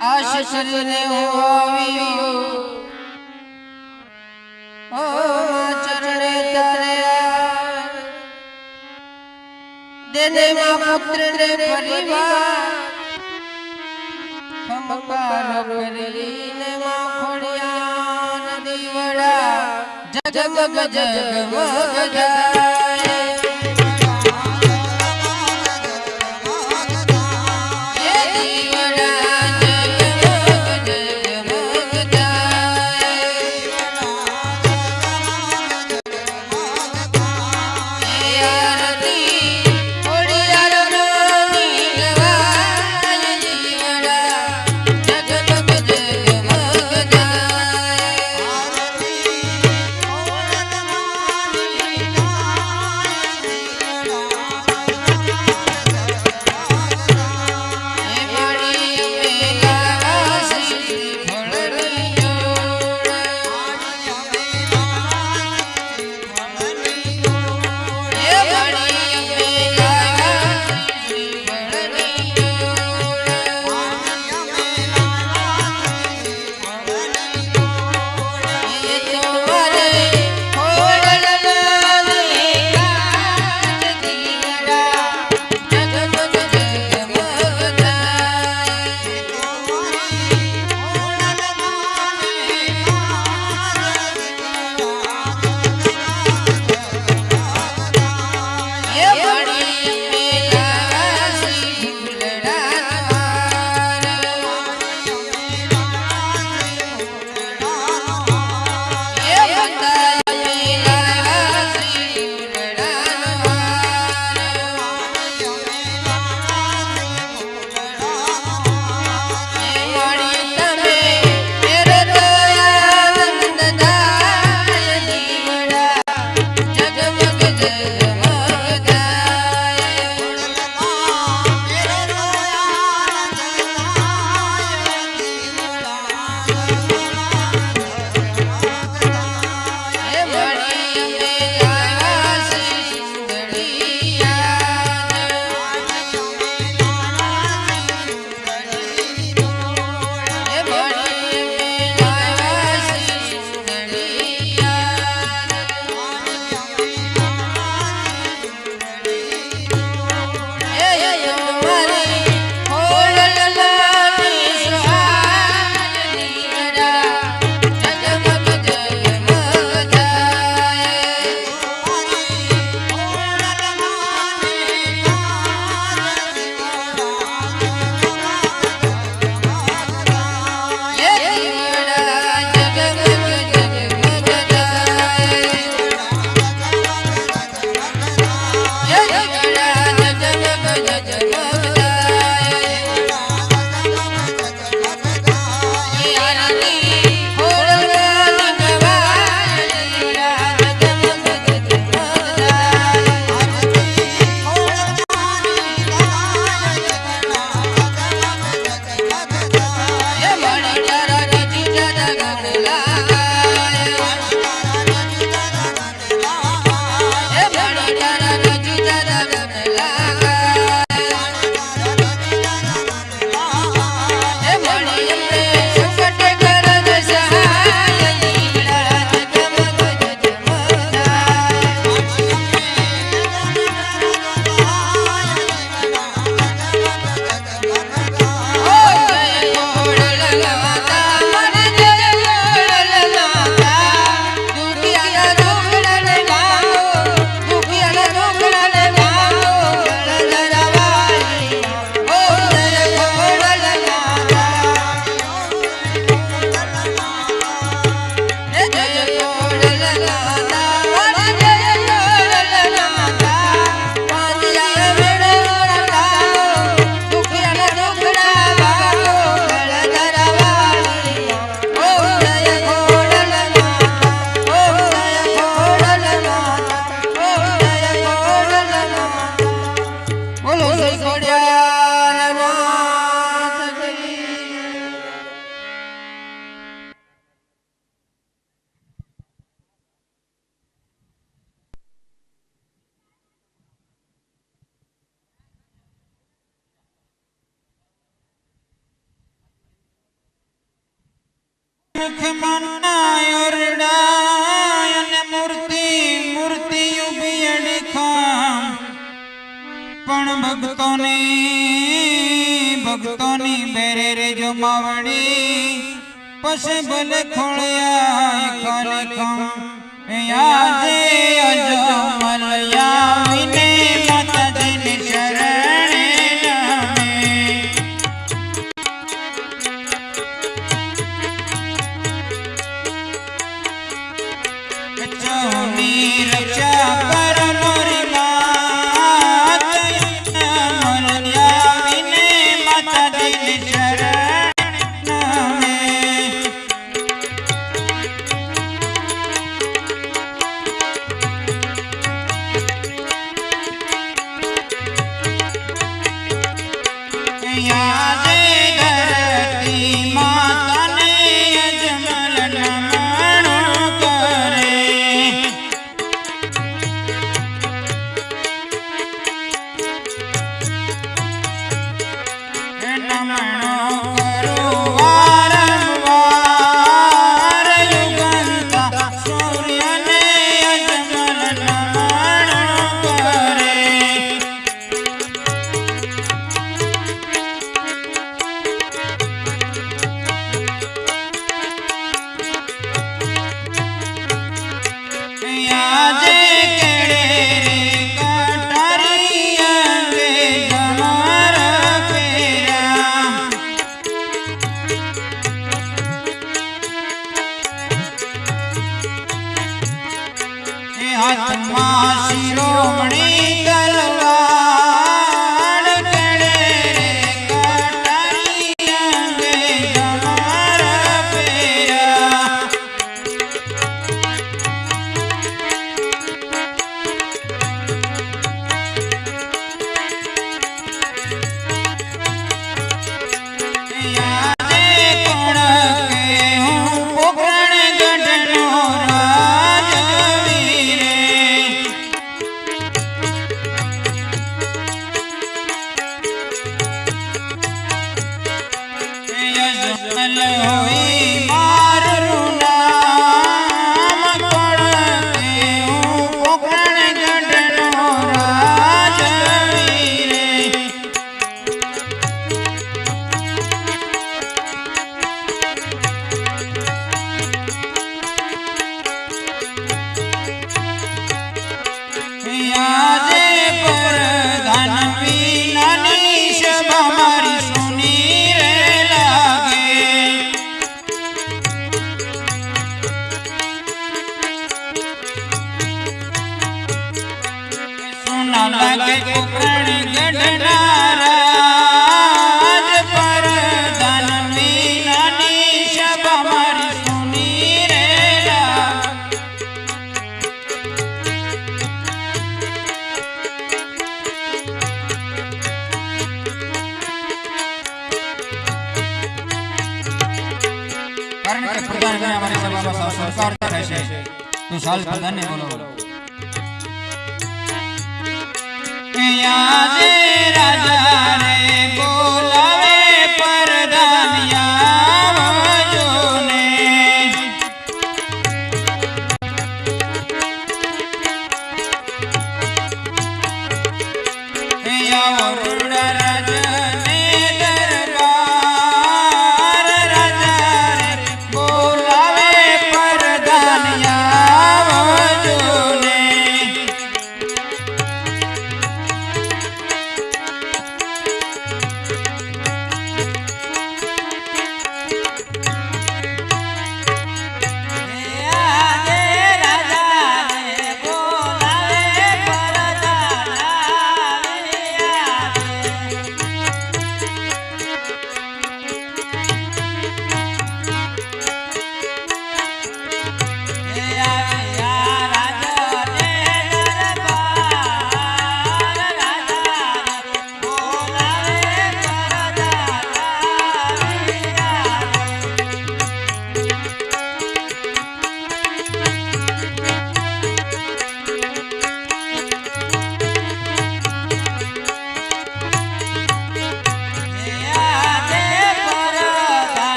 આશીષ ને હોવ્યો ઓ ચરણે તારે દેને માં પુત્ર ને પરિવાર ખમકાર કરીને માં ખોડિયા નદી વડા જગમગ જગમગ જાય मुख मनाय ओरडाय ने मूर्ति मूर्ति उभी अड़खा पण भक्तोनी बेरे रे जो मावड़ी पसे भले खोलिया खाली खम याजे अजमल याविने माता जी शरण रक्षा कर मोरी मात मलया विने माता जी शरण में यादे धरती माता ने अजमल नमन करे नमनो करो वारंवार युगंता सूर्य ने अजमल नमन करे याजे केड़े रे कटारिया रे जमर पेरा हाथ में शिरोमणि तलवार केड़े रे कटारिया रे जमर पेरा यादे कोण के हूँ पोखरण गढ़नो राजवीरे यजमल होई मारू नाम कोण के हूँ पोखरण गढ़नो राजवीरे यादे प्रधान विनानी सभा मारी सुनी रे लागे सुना लागे पोखरण गढ़ना राज प्रधान विनानी सभा मारी सुनी रे लागे कारण के प्रधान ने हमारी सभा में संस्कार करे छे तो साल प्रधान ने बोलो याजे राजा रे बोलावे प्रधान आवजो ने वरुण राजा ने दरबार राजा रे बोलावे प्रधान आवजो ने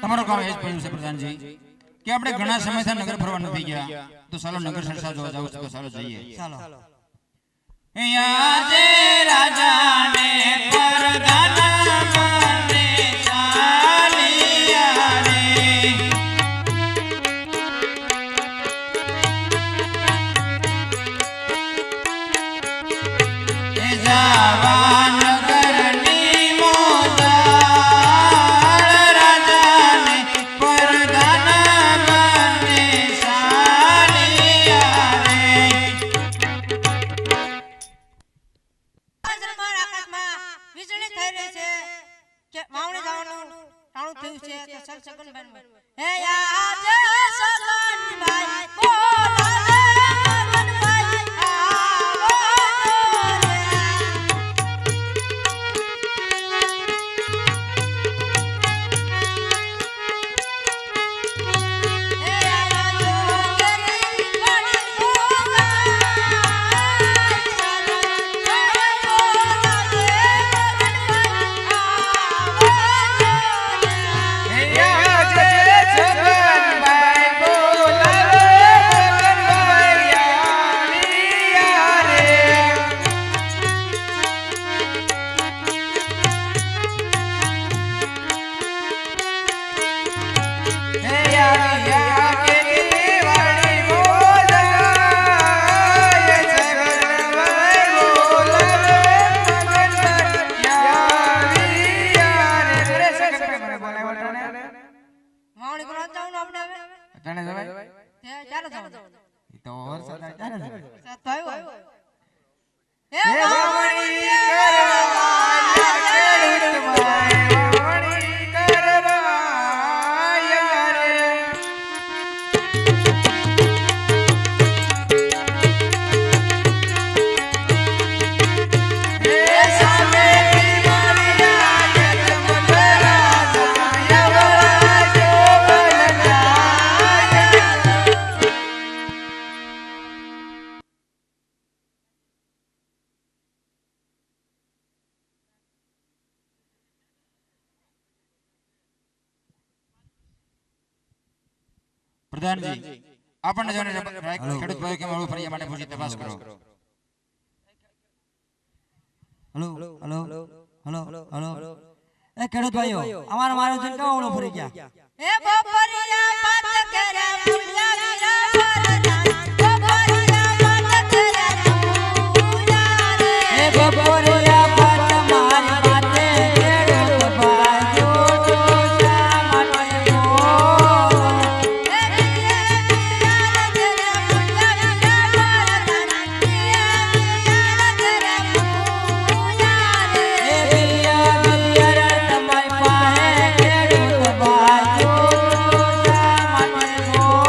તમારું કામ એ જ પડ્યું છે પ્રધાનજી કે આપણે ઘણા સમયથી નગર ફરવા નથી ગયા તો ચાલો નગર સરસા જોવા જાવ તો ચાલો જઈએ ચાલો અહીંયા જે રાજાને પરદાના મને ચાલિયા રે એ જવાન નગરની મોજાળ રાજાને પરદાના મને ચાલિયા રે વીજળી થઈ રહી છે કે વાવણી જવાનું ટાણું થયું છે તો સર સગનભાઈ હે આજે સગનભાઈ બોલાવે સગનભાઈ આવો રે હે આજો ગરી ગણી પ્રધાનજી આપણને જોને ખેડૂત ભાઈઓ કેમ આવું ફરિયા માટે પૂછી તપાસ કરો હેલો હેલો હેલો હેલો એ ખેડૂત ભાઈઓ અમારો મારો જન કેવો ઓળો ફરી ગયા એ બપોરિયા પાત કર્યા પૂજા વિરા વરદાન બપોરિયા પાત કર્યા પૂજા રે એ બપોરિયા પાત મારી માતે ખેડૂત ભાઈઓ જોશા માટે બોલો એ વિરા કર્યા પૂજા વિરા વરદાન વિરા કર્યા પૂજા રે એ બિલિયા બિલિયા તમારી પાસે ખેડૂત ભાઈઓ જોશા માટે બોલો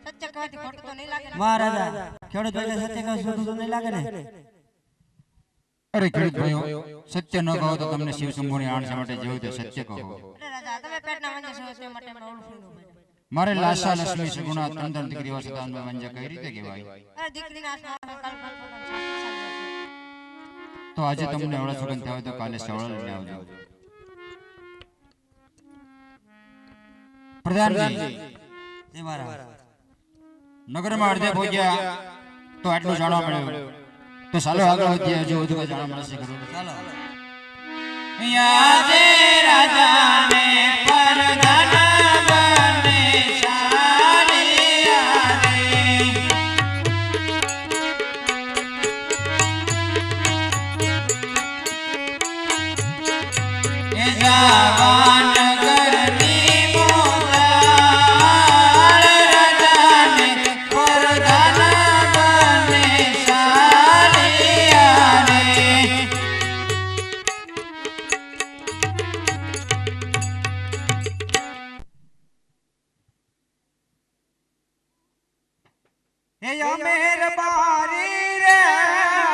સત્ય કહેવાથી ખોટું તો નહીં લાગે ને? મહારાજા ખેડૂત ભાઈને સત્ય કહું છું તો નહીં લાગે ને અરે ખેડૂત ભાઈઓ સત્ય ન કહો તો તમને શિવ શંભુની આણસા માટે જેવું તે સત્ય કહો અરે રાજા તમે પેટના વંજે છો તે માટે મેં ઓળખું મારે લાશા લક્ષ્મી સગુણા તંદન દીકરી હોય છતાં વંજા કઈ રીતે કહેવાય અરે દીકરીના હાથમાં કાલ પોતાનું શાસ્ત્ર ચાલી તો આજે તમને અવળા સુગંધ થાય તો કાલે સવળા લઈને આવજો પ્રધાનજી એ મારા નગરમાં અડધે પહોંચ્યા તો આટલું જાણવા મળ્યું તો ચાલો આગળ વધીએ હજુ વધુ કંઈ જાણવા મળશે ખરું ચાલો અહીંયા જે રાજાને પરદાના